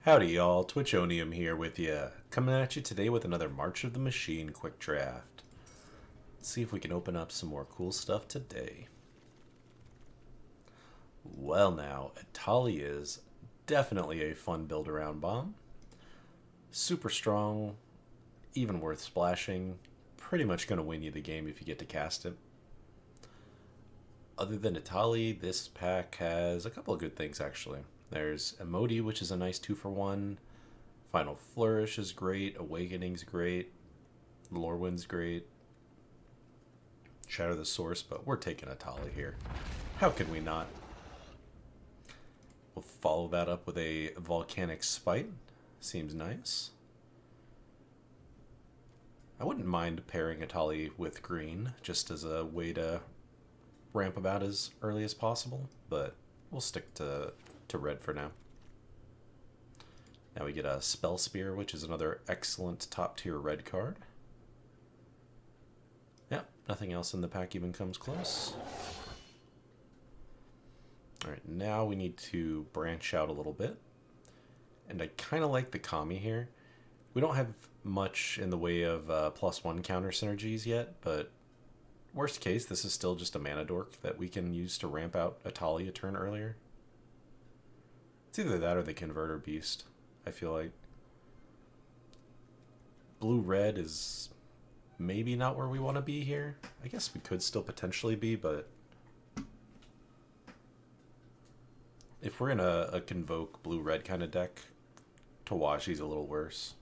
Howdy y'all, Twitchonium here with ya, coming at you today with another March of the Machine quick draft. Let's see if we can open up some more cool stuff today. Well now, Atali is definitely a fun build around bomb. Super strong, even worth splashing, pretty much going to win you the game if you get to cast it. Other than Atali, this pack has a couple of good things actually. There's Emoti, which is a nice 2-for-1. Final Flourish is great. Awakening's great. Lorewind's great. Shatter the Source, but we're taking Atali here. How can we not? We'll follow that up with a Volcanic Spite. Seems nice. I wouldn't mind pairing Atali with green, just as a way to ramp about as early as possible, but we'll stick to red for now. Now we get a Spell Spear, which is another excellent top tier red card. Yep, nothing else in the pack even comes close. Alright, now we need to branch out a little bit. And I kind of like the Kami here. We don't have much in the way of +1 counter synergies yet, but worst case, this is still just a mana dork that we can use to ramp out Atali a turn earlier. It's either that or the Converter Beast, I feel like. Blue-red is maybe not where we want to be here. I guess we could still potentially be, but if we're in a Convoke blue-red kind of deck, Tawashi's a little worse.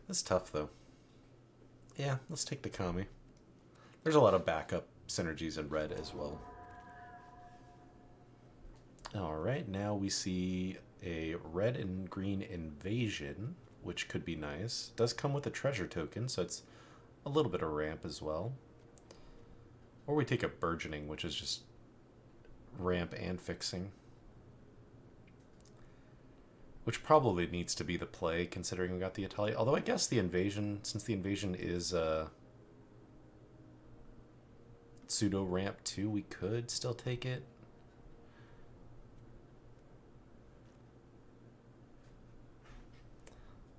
It's tough, though. Yeah, let's take the Kami. There's a lot of backup synergies in red as well. Alright, now we see a red and green invasion, which could be nice. It does come with a treasure token, so it's a little bit of ramp as well. Or we take a burgeoning, which is just ramp and fixing. Which probably needs to be the play, considering we got the Atali. Although I guess the invasion, since the invasion is pseudo ramp too, we could still take it.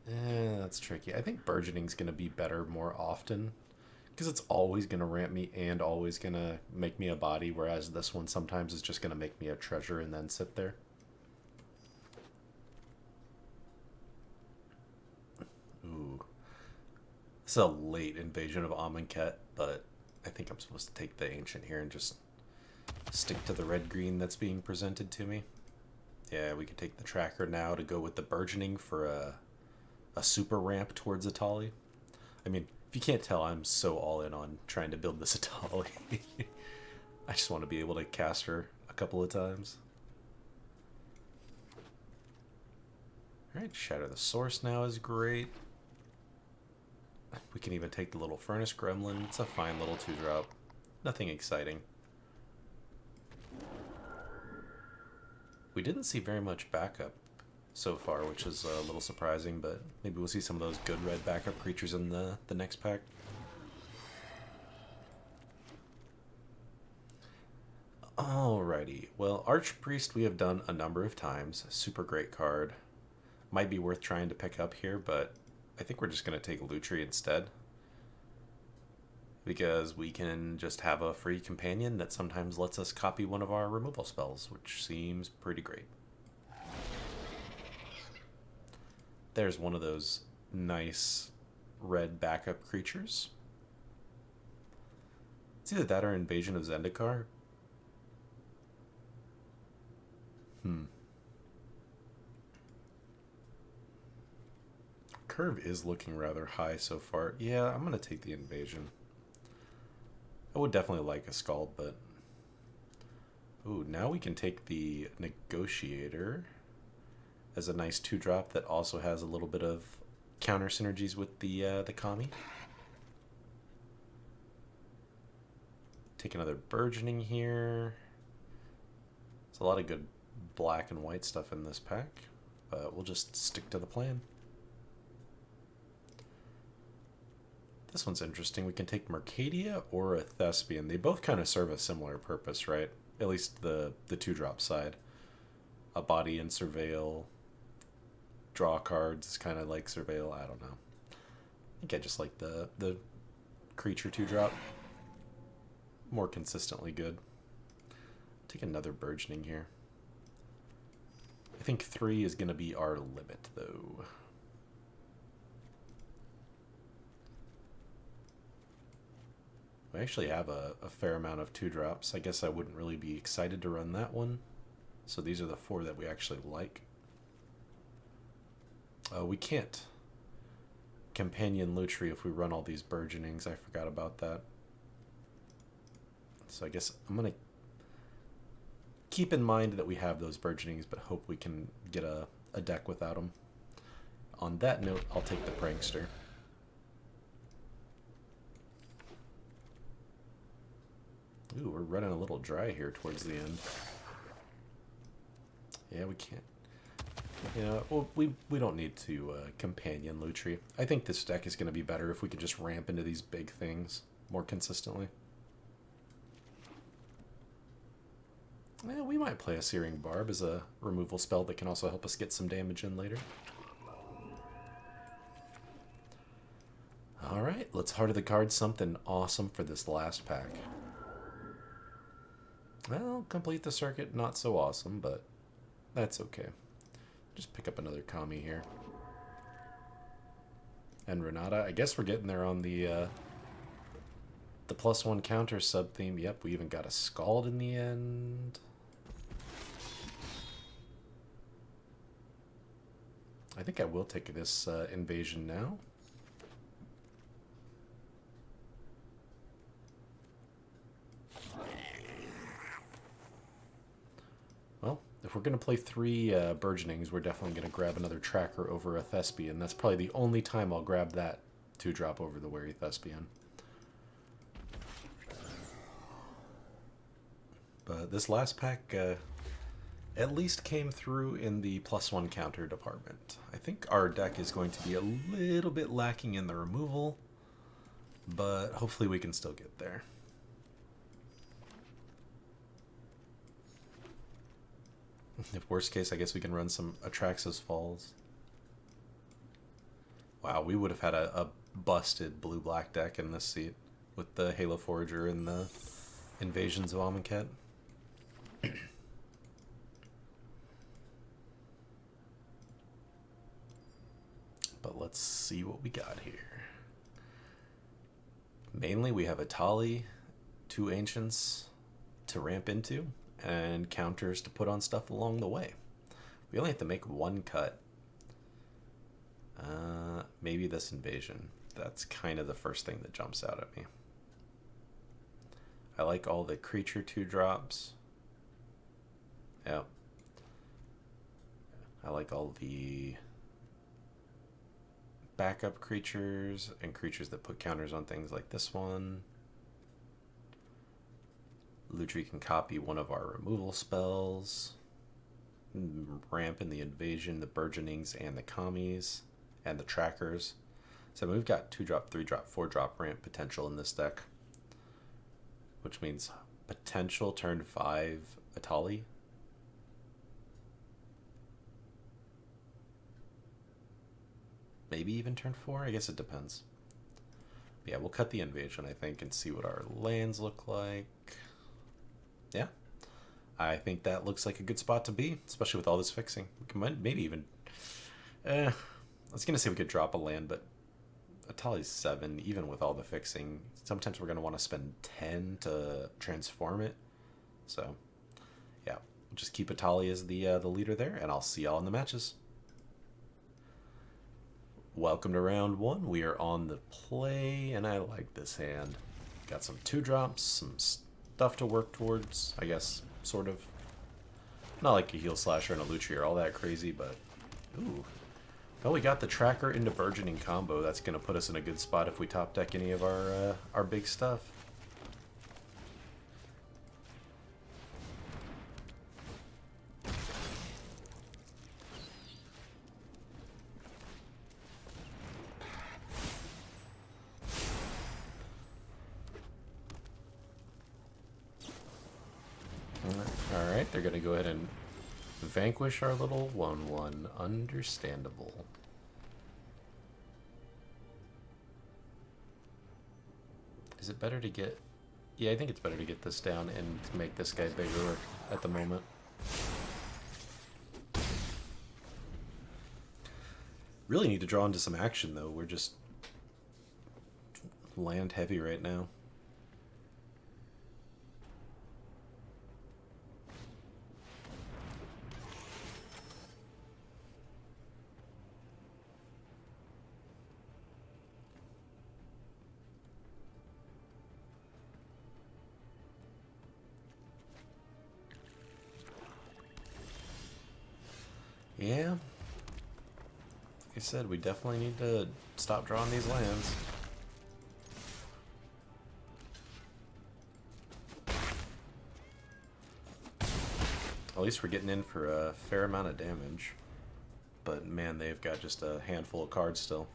That's tricky. I think burgeoning's going to be better more often, because it's always going to ramp me and always going to make me a body, whereas this one sometimes is just going to make me a treasure and then sit there. Ooh. This is a late invasion of Amonkhet, but I think I'm supposed to take the Ancient here and just stick to the red-green that's being presented to me. Yeah, we could take the Tracker now to go with the burgeoning for a super ramp towards Atali. I mean, if you can't tell, I'm so all in on trying to build this Atali. I just want to be able to cast her a couple of times. Alright, Shatter the Source now is great. We can even take the little Furnace Gremlin. It's a fine little 2-drop. Nothing exciting. We didn't see very much backup so far, which is a little surprising, but maybe we'll see some of those good red backup creatures in the next pack. Alrighty, well, Archpriest we have done a number of times. Super great card. Might be worth trying to pick up here, but I think we're just going to take Lutri instead, because we can just have a free companion that sometimes lets us copy one of our removal spells, which seems pretty great. There's one of those nice red backup creatures. It's either that or Invasion of Zendikar. Curve is looking rather high so far. Yeah, I'm going to take the Invasion. I would definitely like a Scald, but... Ooh, now we can take the Negotiator as a nice 2-drop that also has a little bit of counter synergies with the Kami. Take another Burgeoning here. There's a lot of good black and white stuff in this pack, but we'll just stick to the plan. This one's interesting. We can take Mercadia or a Thespian. They both kind of serve a similar purpose, right? At least the 2-drop side. a body and surveil. Draw cards is kind of like surveil. I don't know. I think I just like the creature 2-drop. More consistently good. Take another burgeoning here. I think 3 is going to be our limit, though. We actually have a fair amount of 2-drops. I guess I wouldn't really be excited to run that one. So these are the 4 that we actually like. We can't companion Lutri if we run all these burgeonings. I forgot about that. So I guess I'm going to keep in mind that we have those burgeonings, but hope we can get a deck without them. On that note, I'll take the Prankster. Ooh, we're running a little dry here towards the end. Yeah, we can't. You know, well, we don't need to companion Lutri. I think this deck is going to be better if we could just ramp into these big things more consistently. Yeah, we might play a Searing Barb as a removal spell that can also help us get some damage in later. Alright, let's Heart of the Cards something awesome for this last pack. Well, complete the circuit, not so awesome, but that's okay. Just pick up another Kami here. And Renata, I guess we're getting there on the +1 counter sub-theme. Yep, we even got a Scald in the end. I think I will take this invasion now. Well, if we're going to play 3 Burgeonings, we're definitely going to grab another Tracker over a Thespian. That's probably the only time I'll grab that 2-drop over the Wary Thespian. But this last pack at least came through in the +1 counter department. I think our deck is going to be a little bit lacking in the removal, but hopefully we can still get there. If worst case, I guess we can run some Atraxos Falls. Wow, we would have had a busted blue-black deck in this seat with the Halo Forager and the Invasions of Amonkhet. But let's see what we got here. Mainly, we have a Tali, 2 Ancients to ramp into, and counters to put on stuff along the way. We only have to make 1 cut. Maybe this Invasion. That's kind of the first thing that jumps out at me. I like all the creature 2-drops. Yeah. I like all the backup creatures and creatures that put counters on things like this one. Lutri can copy one of our removal spells. Ramp in the Invasion, the Burgeonings, and the Kamis, and the Trackers. So we've got 2-drop, 3-drop, 4-drop ramp potential in this deck. Which means potential turn 5 Atali. Maybe even turn 4? I guess it depends. Yeah, we'll cut the Invasion, I think, and see what our lands look like. Yeah. I think that looks like a good spot to be, especially with all this fixing. We can maybe even... I was going to say we could drop a land, but Atali's 7, even with all the fixing. Sometimes we're going to want to spend 10 to transform it. So, yeah. We'll just keep Atali as the leader there, and I'll see y'all in the matches. Welcome to round 1. We are on the play, and I like this hand. Got some 2-drops, some stuff to work towards, I guess, sort of. Not like a Heal Slasher and a Lutri or all that crazy, but... Ooh. Well, we got the Tracker into Burgeoning combo. That's going to put us in a good spot if we top deck any of our big stuff. Alright, they're going to go ahead and Vanquish our little 1/1. Understandable. Is it better to get... Yeah, I think it's better to get this down and make this guy bigger at the moment. Really need to draw into some action, though. We're just land heavy right now. Yeah. Like I said, we definitely need to stop drawing these lands. At least we're getting in for a fair amount of damage. But man, they've got just a handful of cards still.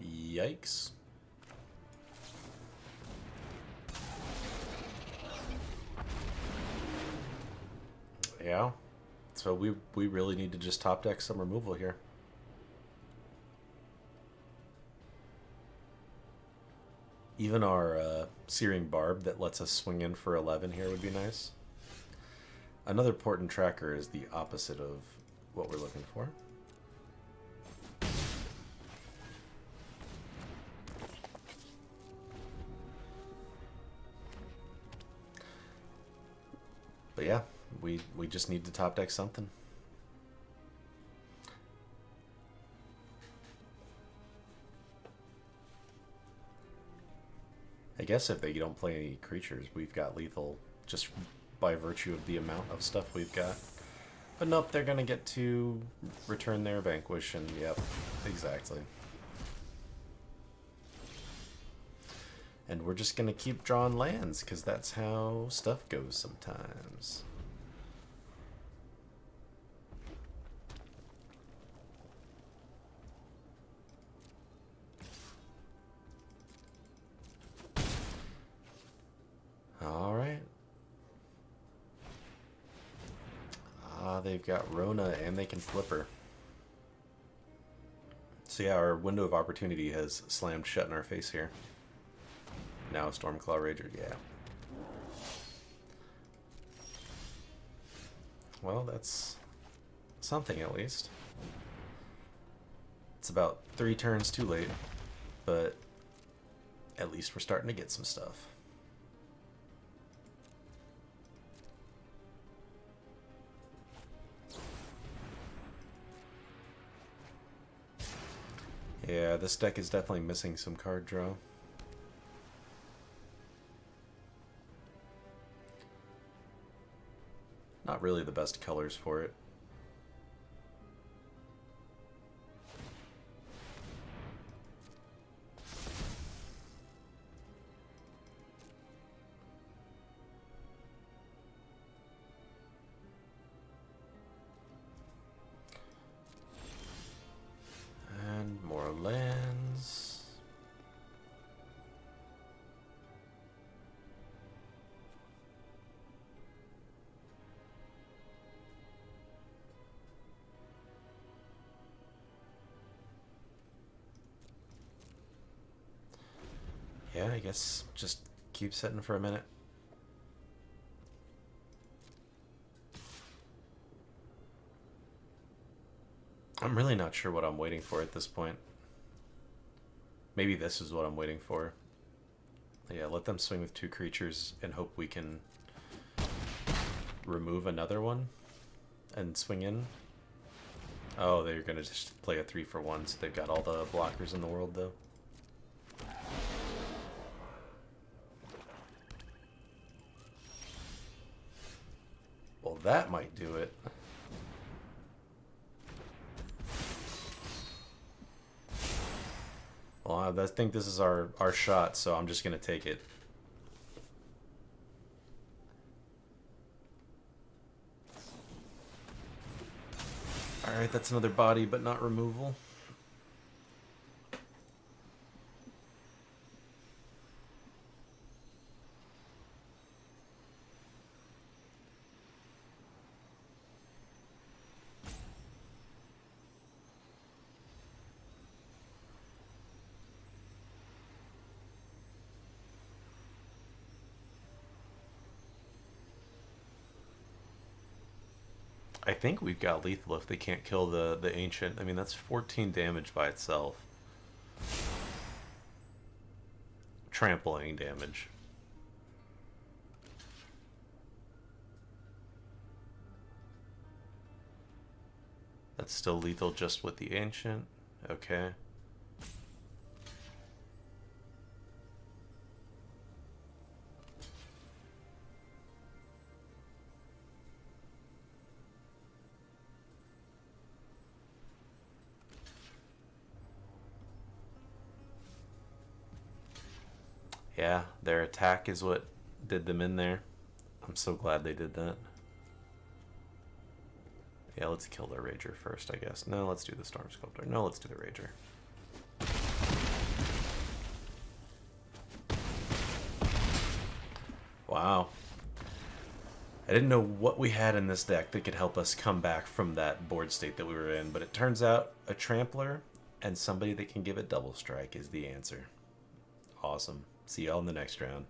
Yikes. Yeah. So we really need to just top deck some removal here. Even our Searing Barb that lets us swing in for 11 here would be nice. Another important tracker is the opposite of what we're looking for. But yeah, we just need to top deck something. I guess if they don't play any creatures, we've got lethal just by virtue of the amount of stuff we've got. But nope, they're gonna get to return their Vanquish, and yep, exactly. And we're just gonna keep drawing lands, because that's how stuff goes sometimes. Alright. They've got Rona, and they can flip her. So yeah, our window of opportunity has slammed shut in our face here. Now Stormclaw Rager, yeah. Well, that's something at least. It's about 3 turns too late, but at least we're starting to get some stuff. Yeah, this deck is definitely missing some card draw. Not really the best colors for it. And more lands. Yeah, I guess just keep sitting for a minute. I'm really not sure what I'm waiting for at this point. Maybe this is what I'm waiting for. Yeah, let them swing with 2 creatures and hope we can remove another one and swing in. Oh, they're gonna just play a 3-for-1, so they've got all the blockers in the world though. Well, that might do it. Well, I think this is our shot, so I'm just going to take it. Alright, that's another body, but not removal. I think we've got lethal if they can't kill the ancient. I mean, that's 14 damage by itself. Trampling damage. That's still lethal just with the ancient. Okay. Yeah, their attack is what did them in there. I'm so glad they did that. Yeah, let's kill their Rager first, I guess. No, let's do the Storm Sculptor. No, let's do the Rager. Wow. I didn't know what we had in this deck that could help us come back from that board state that we were in, but it turns out a Trampler and somebody that can give it double strike is the answer. Awesome. See y'all in the next round.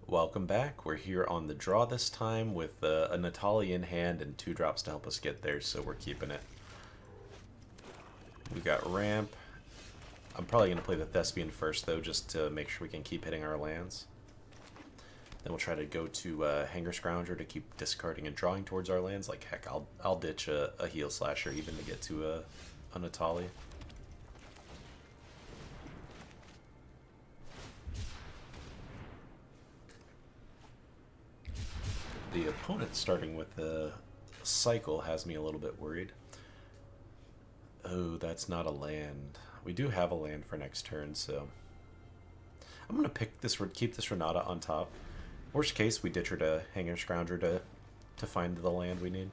Welcome back. We're here on the draw this time with a Natali in hand and 2 drops to help us get there, so we're keeping it. We got ramp. I'm probably going to play the Thespian first, though, just to make sure we can keep hitting our lands. Then we'll try to go to Hanger Scrounger to keep discarding and drawing towards our lands. Like, heck, I'll ditch a Heel Slasher even to get to a Natali. The opponent starting with the cycle has me a little bit worried. Oh, that's not a land. We do have a land for next turn, so I'm gonna pick this. Keep this Renata on top. Worst case, we ditch her to Hanger Scrounger to find the land we need.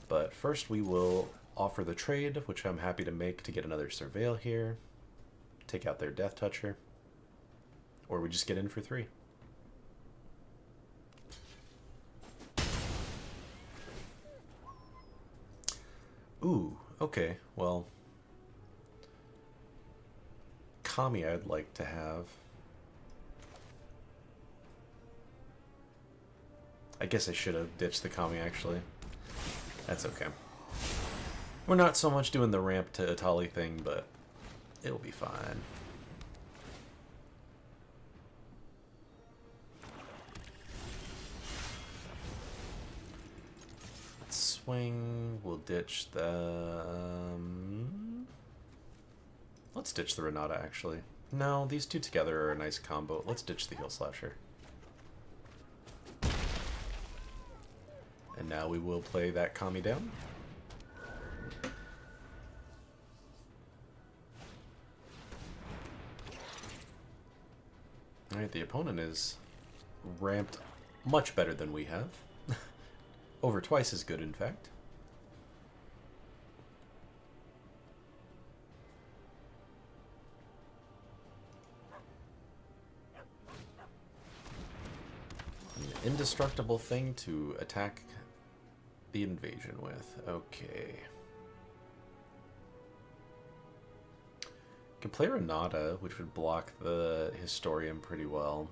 But first, we will offer the trade, which I'm happy to make to get another Surveil here. Take out their Death Toucher. Or we just get in for 3. Ooh, okay, well. Kami I'd like to have. I guess I should have ditched the Kami, actually. That's okay. We're not so much doing the ramp to Atali thing, but it'll be fine. Swing. We'll ditch the... let's ditch the Renata, actually. No, these 2 together are a nice combo. Let's ditch the Heel Slasher. And now we will play that Kami down. Alright, the opponent is ramped much better than we have. Over twice as good, in fact. An indestructible thing to attack the invasion with. Okay. Can play Renata, which would block the Historium pretty well.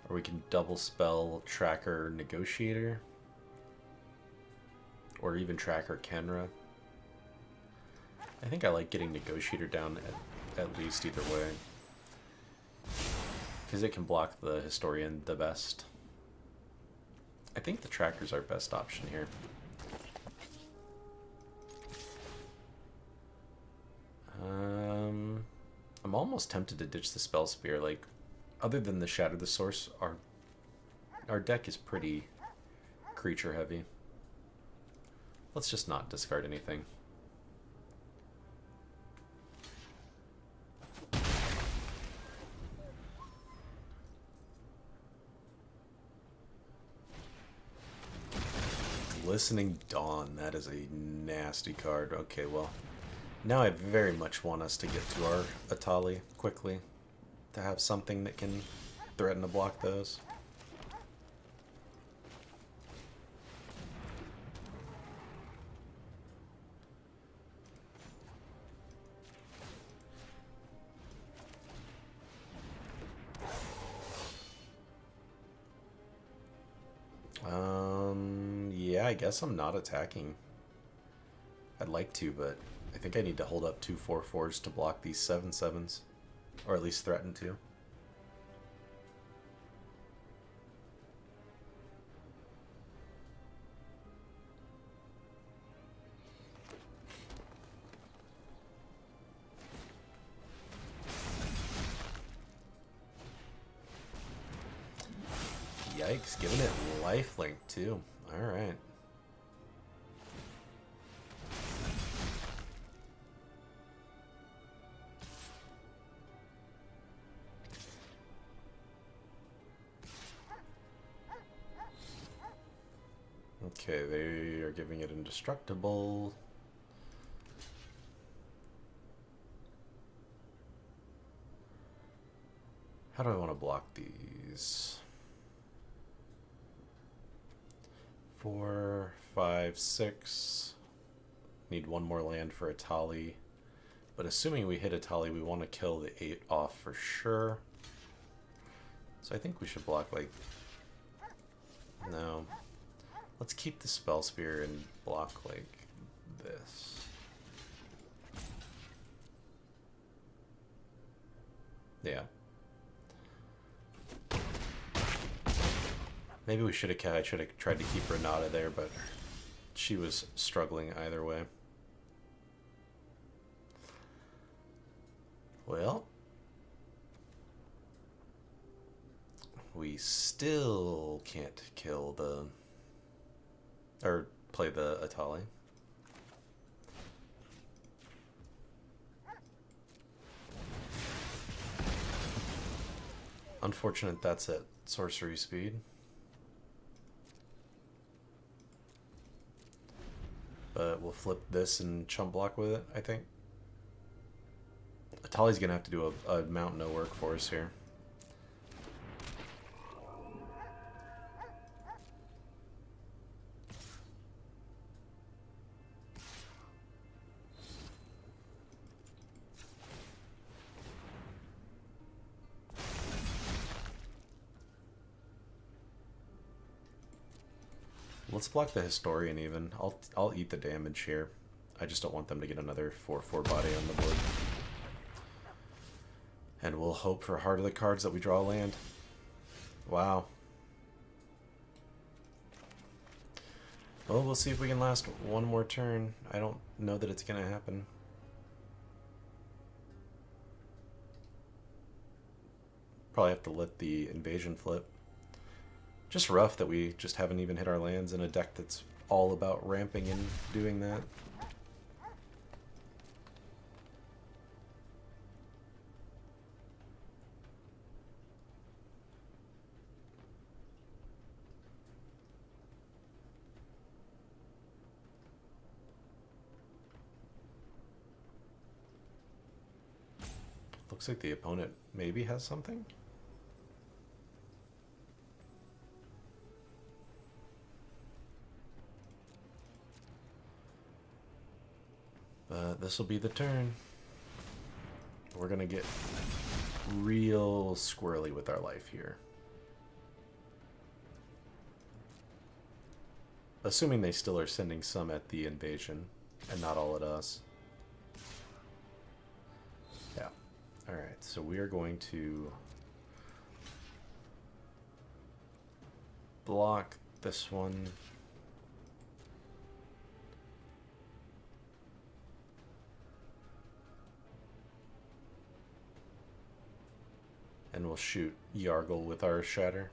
Or we can double spell Tracker Negotiator. Or even Tracker Kenra. I think I like getting Negotiator down at least either way. Because it can block the Historian the best. I think the Tracker's our best option here. I'm almost tempted to ditch the Spell Spear. Like, other than the Shatter the Source, our deck is pretty creature heavy. Let's just not discard anything. Glistening Dawn, that is a nasty card. Okay, well, now I very much want us to get to our Atali quickly, to have something that can threaten to block those. Yeah, I guess I'm not attacking. I'd like to, but I think I need to hold up 2/4/4s to block these 7/7s. Or at least threaten to. Yikes, giving it lifelink too. Alright. Okay, they are giving it indestructible. How do I want to block these? 4, 5, 6. Need one more land for a Tali. But assuming we hit a Tali, we want to kill the 8 off for sure. So I think we should block like... No. Let's keep the Spell Spear and block like this. Yeah. Maybe we should have. I should have tried to keep Renata there, but she was struggling either way. Well, we still can't kill the... or play the Atali. Unfortunate that's at sorcery speed. But we'll flip this and chump block with it, I think. Atali's gonna have to do a mountain of work for us here. Let's block the Historian even. I'll eat the damage here. I just don't want them to get another 4/4 body on the board. And we'll hope for heart of the cards that we draw a land. Wow. Well, we'll see if we can last one more turn. I don't know that it's going to happen. Probably have to let the invasion flip. Just rough that we just haven't even hit our lands in a deck that's all about ramping and doing that. Looks like the opponent maybe has something. But this will be the turn. We're gonna get real squirrely with our life here. Assuming they still are sending some at the invasion and not all at us. Yeah. Alright, so we are going to block this one. And we'll shoot Yargle with our Shatter.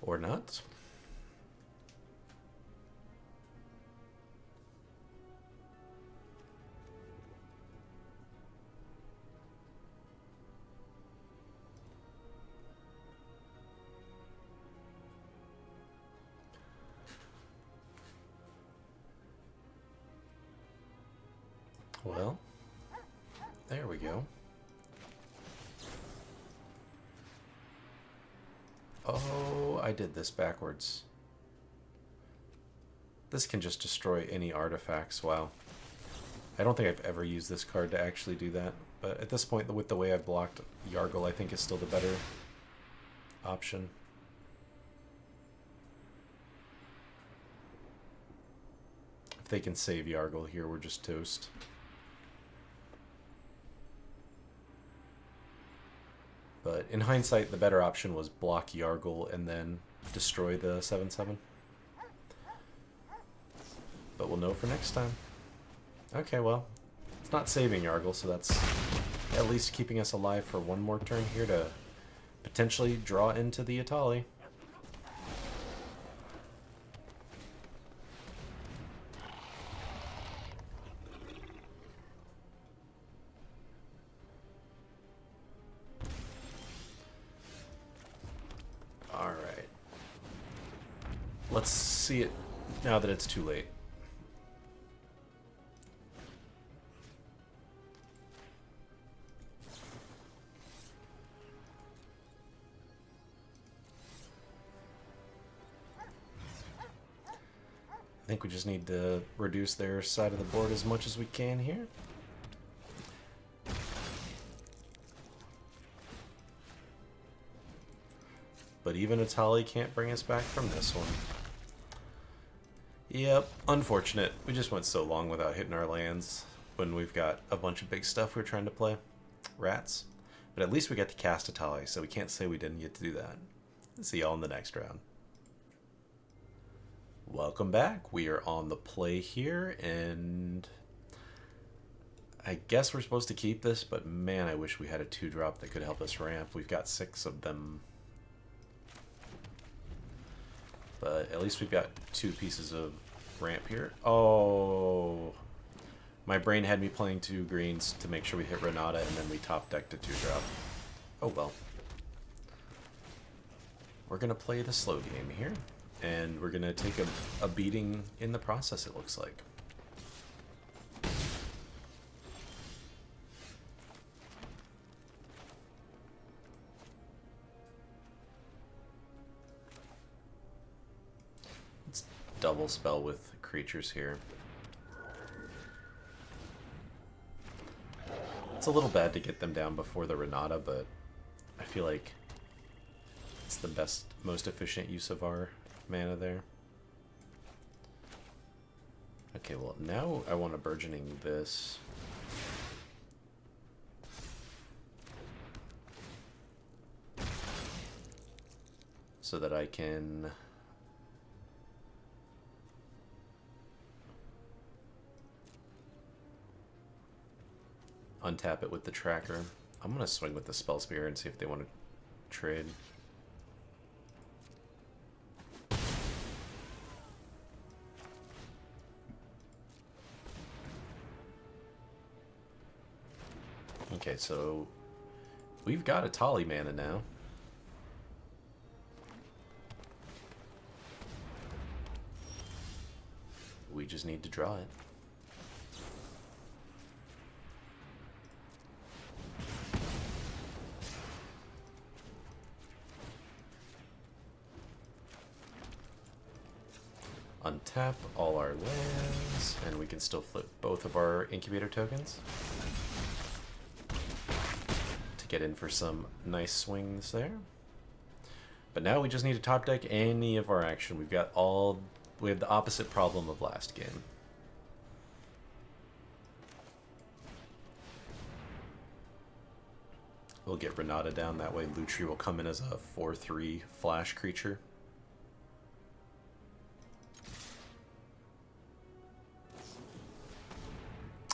Or not. Well, there we go. Oh, I did this backwards. This can just destroy any artifacts. Wow. I don't think I've ever used this card to actually do that. But at this point, with the way I've blocked, Yargle I think is still the better option. If they can save Yargle here, we're just toast. But in hindsight, the better option was block Yargle and then destroy the 7/7. But we'll know for next time. Okay, well, it's not saving Yargle, so that's at least keeping us alive for one more turn here to potentially draw into the Atali. Alright. Let's see it now that it's too late. I think we just need to reduce their side of the board as much as we can here. But even Atali can't bring us back from this one. Yep, unfortunate. We just went so long without hitting our lands when we've got a bunch of big stuff we're trying to play. Rats. But at least we got to cast Atali, so we can't say we didn't get to do that. See y'all in the next round. Welcome back. We are on the play here, and I guess we're supposed to keep this, but man, I wish we had a 2-drop that could help us ramp. We've got 6 of them. But at least we've got 2 pieces of ramp here. Oh, my brain had me playing 2 greens to make sure we hit Renata, and then we top decked a 2-drop. Oh well. We're going to play the slow game here. And we're going to take a beating in the process, it looks like. Let's double spell with creatures here. It's a little bad to get them down before the Renata, but I feel like it's the best, most efficient use of our mana there. Okay, well, now I want a burgeoning this. So that I can untap it with the tracker. I'm gonna swing with the Spell Spear and see if they want to trade. Okay, so we've got a Atali mana now. We just need to draw it. Untap all our lands, and we can still flip both of our incubator tokens to get in for some nice swings there. But now we just need to top deck any of our action. We have the opposite problem of last game. We'll get Renata down, that way Lutri will come in as a 4/3 flash creature.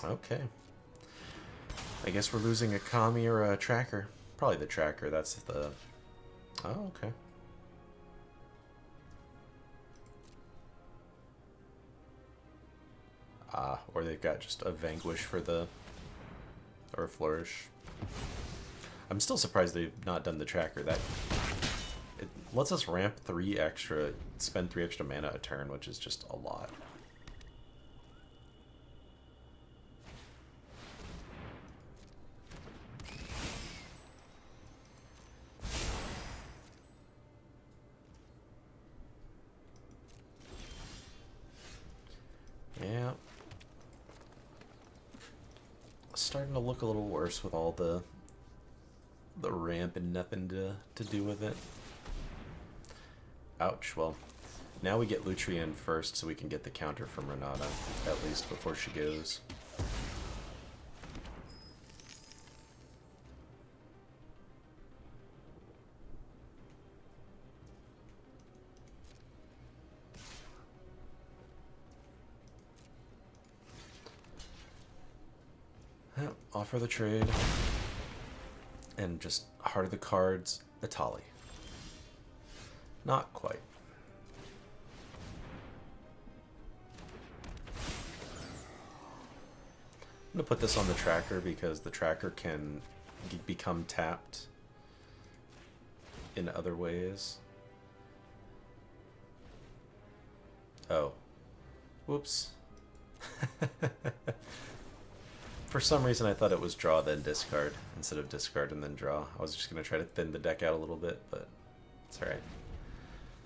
Okay. I guess we're losing a Kami or a tracker. Probably the tracker, that's the... Oh, okay. Ah, or they've got just a Vanquish for the... or a Flourish. I'm still surprised they've not done the tracker. That... it lets us ramp 3 extra, spend 3 extra mana a turn, which is just a lot. starting to look a little worse with all the ramp and nothing to do with it. Ouch. Well, now we get Lutria in first so we can get the counter from Renata, at least before she goes. Yep, offer the trade. And just heart of the cards, Atali. Not quite. I'm going to put this on the tracker because the tracker can become tapped in other ways. Oh. Whoops. For some reason I thought it was draw then discard instead of discard and then draw. I was just going to try to thin the deck out a little bit, but it's alright.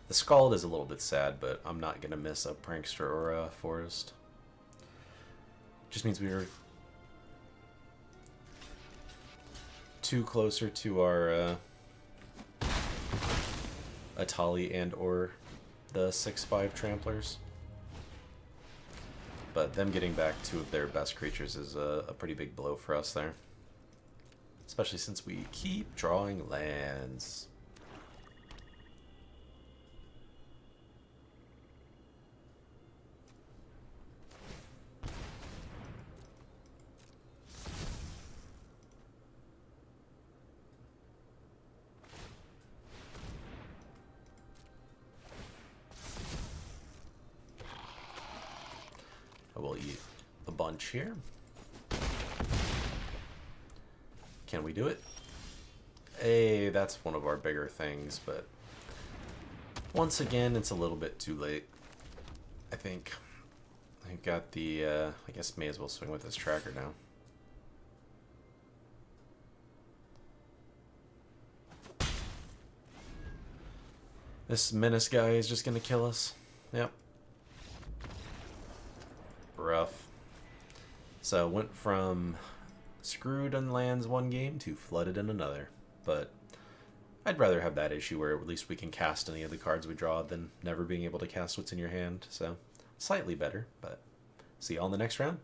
The Scald is a little bit sad, but I'm not going to miss a Prankster or a Forest. Just means we were too closer to our Atali and or the 6/5 Tramplers. But them getting back two of their best creatures is a pretty big blow for us there. Especially since we keep drawing lands. I will eat a bunch here. Can we do it? Hey, that's one of our bigger things, but once again, it's a little bit too late. I think I've got the, I guess may as well swing with this tracker now. This menace guy is just gonna kill us. Yep. Rough. So went from screwed on lands one game to flooded in another. But I'd rather have that issue where at least we can cast any of the cards we draw than never being able to cast what's in your hand. So slightly better, but see you all in the next round.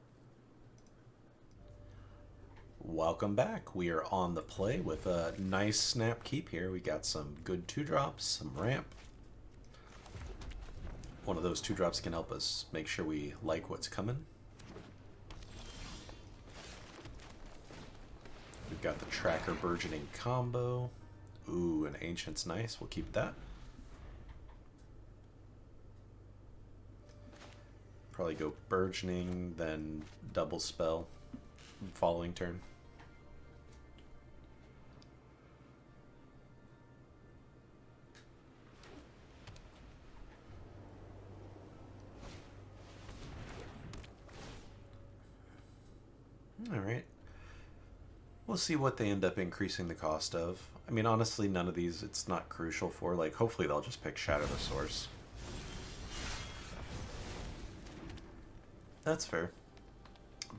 Welcome back. We are on the play with a nice snap keep here. We got some good 2-drops, some ramp. One of those 2-drops can help us make sure we like what's coming. We've got the Tracker Burgeoning combo. Ooh, an Ancient's nice. We'll keep that. Probably go Burgeoning, then double spell following turn. Alright. We'll see what they end up increasing the cost of. I mean, honestly, none of these it's not crucial for. Like, hopefully they'll just pick Shadow the Source. That's fair.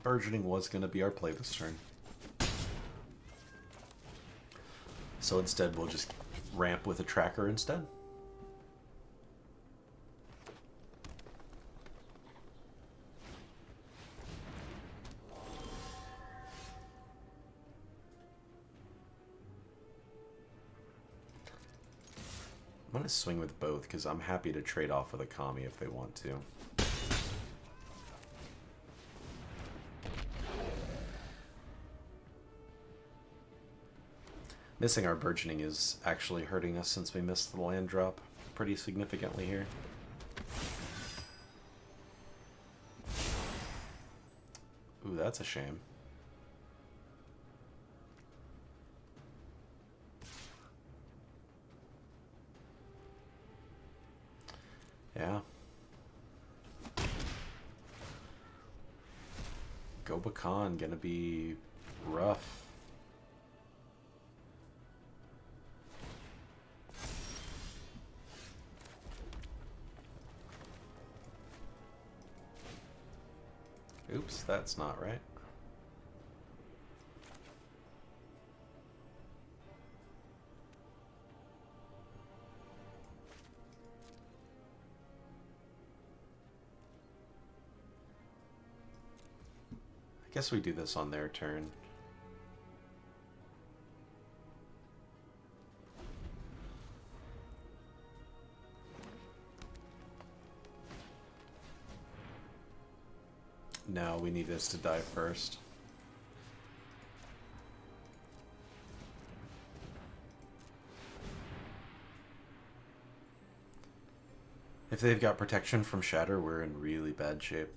Burgeoning was going to be our play this turn. So instead we'll just ramp with a tracker instead. I'm going to swing with both because I'm happy to trade off with a Kami if they want to. Missing our Burgeoning is actually hurting us since we missed the land drop pretty significantly here. Ooh, that's a shame. Yeah. Gobakan gonna be rough. Oops, that's not right. Guess we do this on their turn. No, we need this to die first. If they've got protection from Shatter, we're in really bad shape.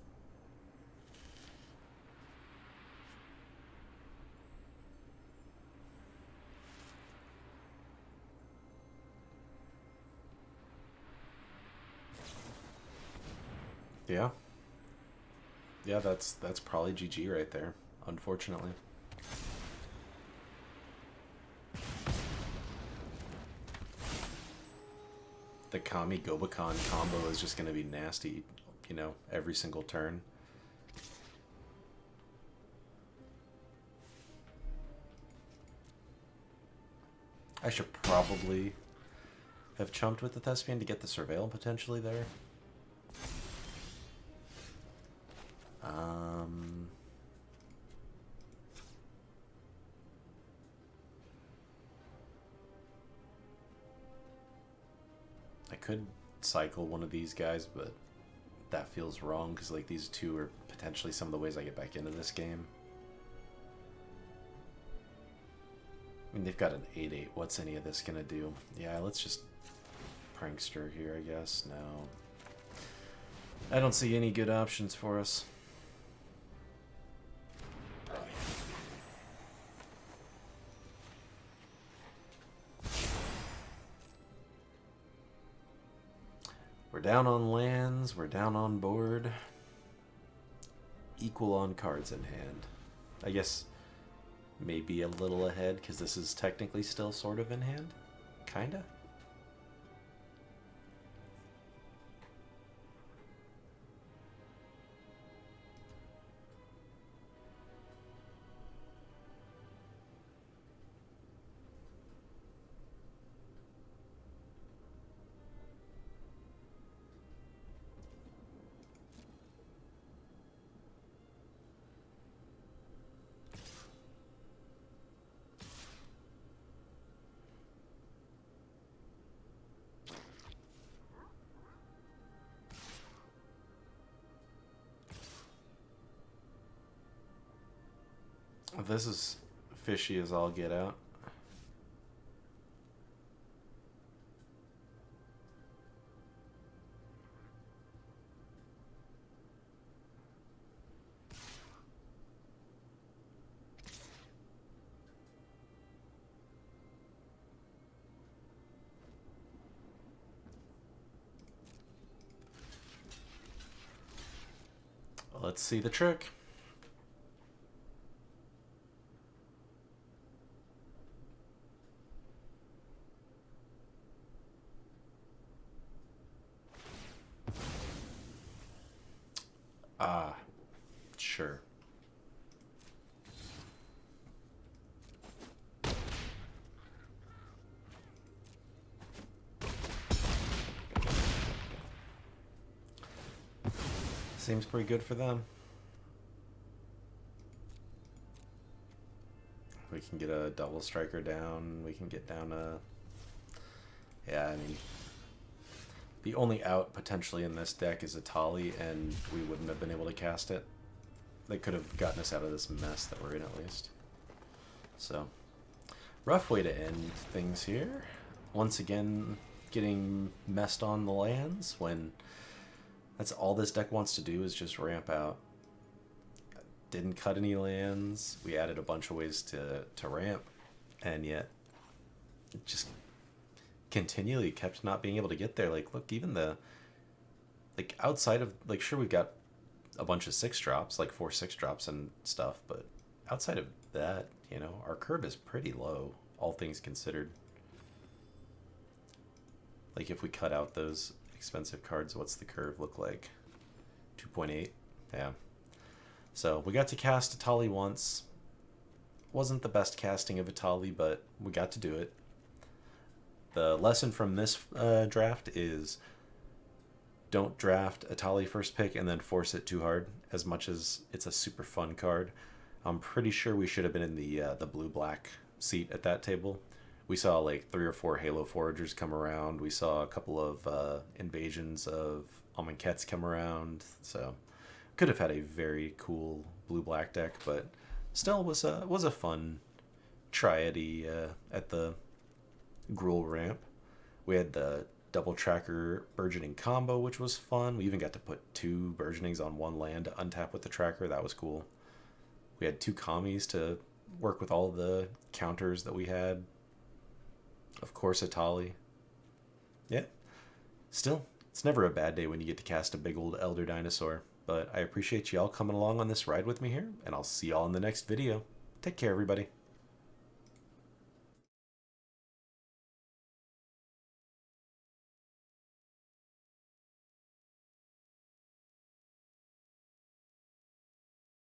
Yeah. Yeah, that's probably GG right there, unfortunately. The Kami Gobakan combo is just going to be nasty, you know, every single turn. I should probably have chumped with the Thespian to get the Surveil potentially there. I could cycle one of these guys, but that feels wrong because like these two are potentially some of the ways I get back into this game. I mean, they've got an 8-8. What's any of this gonna do? Yeah, let's just prankster here, I guess. No. I don't see any good options for us. We're down on lands, we're down on board. Equal on cards in hand. I guess maybe a little ahead because this is technically still sort of in hand. Kinda. This is fishy as all get out. Let's see the trick. Ah, sure. Seems pretty good for them. We can get a double striker down. We can get down a... Yeah, I mean... The only out potentially in this deck is a Tali, and we wouldn't have been able to cast it. They could have gotten us out of this mess that we're in, at least. So, rough way to end things here. Once again, getting messed on the lands when that's all this deck wants to do is just ramp out. Didn't cut any lands. We added a bunch of ways to ramp, and yet it just continually kept not being able to get there. Like, look, even the, like, outside of, like, sure, we've got a bunch of 6-drops, like 4 6-drops and stuff, but outside of that, you know, our curve is pretty low, all things considered. Like, if we cut out those expensive cards, what's the curve look like? 2.8? Yeah. So, we got to cast Atali once. Wasn't the best casting of Atali, but we got to do it. The lesson from this draft is don't draft Atali first pick and then force it too hard, as much as it's a super fun card. I'm pretty sure we should have been in the blue-black seat at that table. We saw like 3 or 4 Halo Foragers come around. We saw a couple of invasions of Amonkhet's come around. So could have had a very cool blue-black deck, but still was a fun triady at the Gruul ramp. We had the double tracker burgeoning combo, which was fun. We even got to put 2 burgeonings on 1 land to untap with the tracker. That was cool. We had 2 commies to work with all the counters that we had. Of course, Atali. Yeah. Still, it's never a bad day when you get to cast a big old Elder Dinosaur. But I appreciate y'all coming along on this ride with me here, and I'll see y'all in the next video. Take care, everybody.